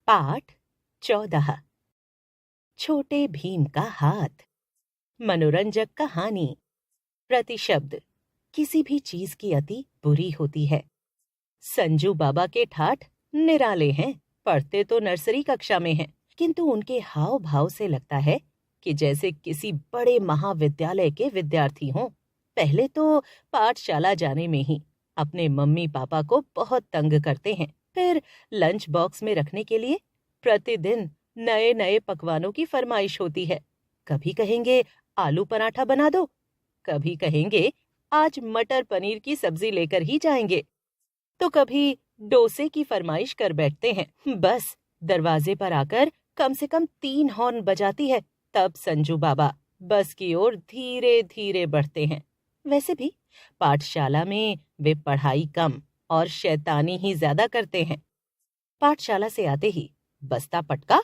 पाठ 14। छोटे भीम का हाथ। मनोरंजक कहानी। प्रतिशब्द। किसी भी चीज की अति बुरी होती है। संजू बाबा के ठाठ निराले हैं, पढ़ते तो नर्सरी कक्षा में हैं, किंतु उनके हाव भाव से लगता है कि जैसे किसी बड़े महाविद्यालय के विद्यार्थी हों। पहले तो पाठशाला जाने में ही अपने मम्मी पापा को बहुत तंग करते हैं। फिर लंच बॉक्स में रखने के लिए प्रतिदिन नए नए पकवानों की फरमाइश होती है। कभी कहेंगे आलू पराठा बना दो, कभी कहेंगे आज मटर पनीर की सब्जी लेकर ही जाएंगे, तो कभी डोसे की फरमाइश कर बैठते हैं। बस दरवाजे पर आकर कम से कम 3 हॉर्न बजाती है, तब संजू बाबा बस की ओर धीरे धीरे बढ़ते हैं। वैसे भी पाठशाला में वे पढ़ाई कम और शैतानी ही ज्यादा करते हैं। पाठशाला से आते ही बस्ता पटका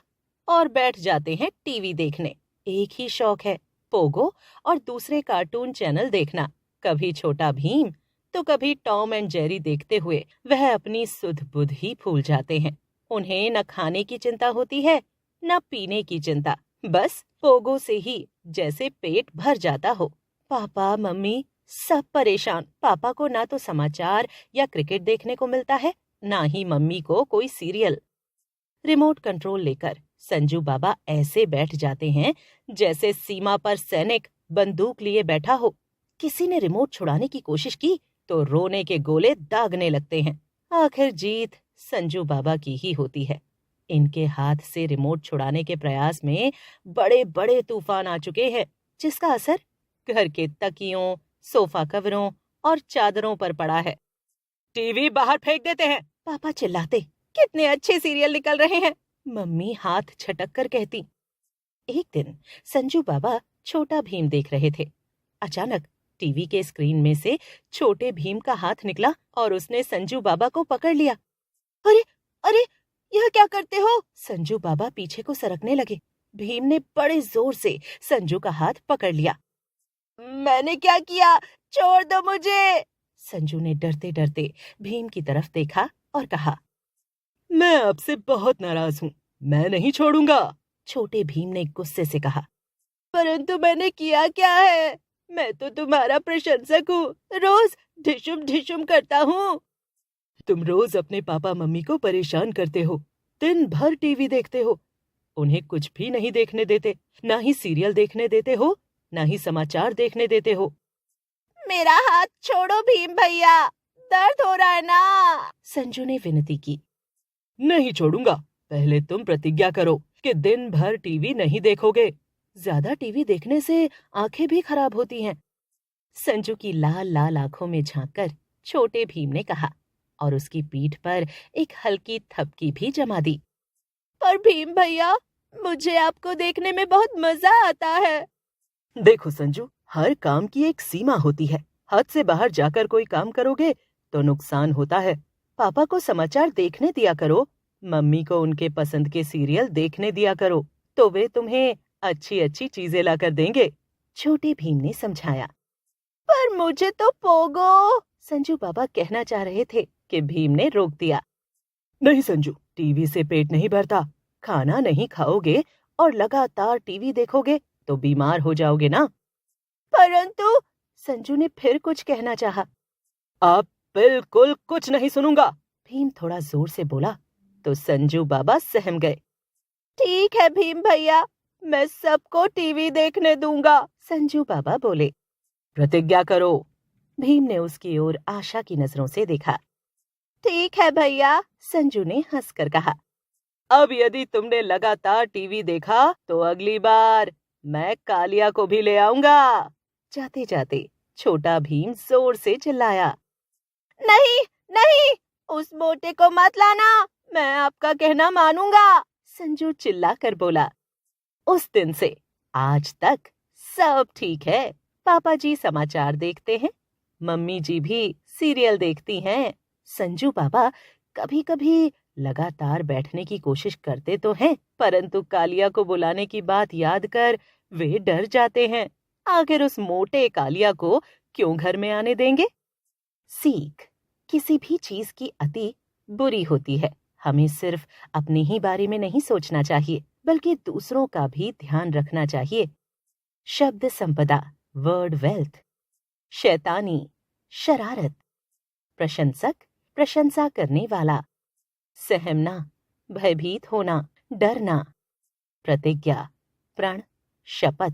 और बैठ जाते हैं टीवी देखने। एक ही शौक है, पोगो और दूसरे कार्टून चैनल देखना। कभी छोटा भीम तो कभी टॉम एंड जेरी देखते हुए वह अपनी सुध बुध ही भूल जाते हैं। उन्हें न खाने की चिंता होती है न पीने की चिंता, बस पोगो से ही जैसे पेट भर जाता हो। पापा मम्मी सब परेशान। पापा को ना तो समाचार या क्रिकेट देखने को मिलता है, ना ही मम्मी को कोई सीरियल। रिमोट कंट्रोल लेकर संजू बाबा ऐसे बैठ जाते हैं जैसे सीमा पर सैनिक बंदूक लिए बैठा हो। किसी ने रिमोट छुड़ाने की कोशिश की तो रोने के गोले दागने लगते हैं। आखिर जीत संजू बाबा की ही होती है। इनके हाथ से रिमोट छुड़ाने के प्रयास में बड़े बड़े तूफान आ चुके हैं, जिसका असर घर के तकियों, सोफा कवरों और चादरों पर पड़ा है। टीवी बाहर फेंक देते हैं, पापा चिल्लाते। कितने अच्छे सीरियल निकल रहे हैं, मम्मी हाथ छटक कर कहती। एक दिन संजू बाबा छोटा भीम देख रहे थे। अचानक टीवी के स्क्रीन में से छोटे भीम का हाथ निकला और उसने संजू बाबा को पकड़ लिया। अरे अरे, यह क्या करते हो? संजू बाबा पीछे को सरकने लगे। भीम ने बड़े जोर से संजू का हाथ पकड़ लिया। मैंने क्या किया? छोड़ दो मुझे। संजू ने डरते डरते भीम की तरफ देखा और कहा, मैं आपसे बहुत नाराज हूँ, मैं नहीं छोड़ूंगा। छोटे भीम ने गुस्से से कहा, परंतु मैंने किया क्या है? मैं तो तुम्हारा प्रशंसक हूँ, रोज ढिशुम ढिशुम करता हूँ। तुम रोज अपने पापा मम्मी को परेशान करते हो, दिन भर टीवी देखते हो, उन्हें कुछ भी नहीं देखने देते, ना ही सीरियल देखने देते हो, ना ही समाचार देखने देते हो। मेरा हाथ छोड़ो भीम भैया, दर्द हो रहा है ना, संजू ने विनती की। नहीं छोड़ूंगा, पहले तुम प्रतिज्ञा करो कि दिन भर टीवी नहीं देखोगे। ज्यादा टीवी देखने से आंखें भी खराब होती हैं। संजू की लाल लाल आंखों में झांककर छोटे भीम ने कहा और उसकी पीठ पर एक हल्की थपकी भी जमा दी। पर भीम भैया, मुझे आपको देखने में बहुत मजा आता है। देखो संजू, हर काम की एक सीमा होती है। हद से बाहर जाकर कोई काम करोगे तो नुकसान होता है। पापा को समाचार देखने दिया करो, मम्मी को उनके पसंद के सीरियल देखने दिया करो, तो वे तुम्हें अच्छी अच्छी चीजें लाकर देंगे, छोटे भीम ने समझाया। पर मुझे तो पोगो, संजू बाबा कहना चाह रहे थे कि भीम ने रोक दिया। नहीं संजू, टीवी से पेट नहीं भरता। खाना नहीं खाओगे और लगातार टीवी देखोगे तो बीमार हो जाओगे ना। परंतु, संजू ने फिर कुछ कहना चाहा। आप बिल्कुल कुछ नहीं सुनूंगा, भीम थोड़ा जोर से बोला तो संजू बाबा सहम गए। ठीक है भीम भैया, मैं सबको टीवी देखने दूंगा, संजू बाबा बोले। प्रतिज्ञा करो, भीम ने उसकी ओर आशा की नजरों से देखा। ठीक है भैया, संजू ने हंसकर कहा। अब यदि तुमने लगातार टीवी देखा तो अगली बार मैं कालिया को भी ले आऊंगा। जाते जाते छोटा भीम जोर से चिल्लाया। नहीं नहीं, उस मोटे को मत लाना, मैं आपका कहना मानूंगा, संजू चिल्लाकर बोला। उस दिन से आज तक सब ठीक है। पापा जी समाचार देखते हैं, मम्मी जी भी सीरियल देखती हैं। संजू बाबा कभी कभी लगातार बैठने की कोशिश करते तो हैं, परंतु कालिया को बुलाने की बात याद कर वे डर जाते हैं। आखिर उस मोटे कालिया को क्यों घर में आने देंगे? सीख, किसी भी चीज की अति बुरी होती है, हमें सिर्फ अपने ही बारे में नहीं सोचना चाहिए, बल्कि दूसरों का भी ध्यान रखना चाहिए। शब्द संपदा, वर्ड वेल्थ। शैतानी, शरारत। प्रशंसक, प्रशंसा करने वाला। सहमना, भयभीत होना, डरना। प्रतिज्ञा, प्रण, शपथ।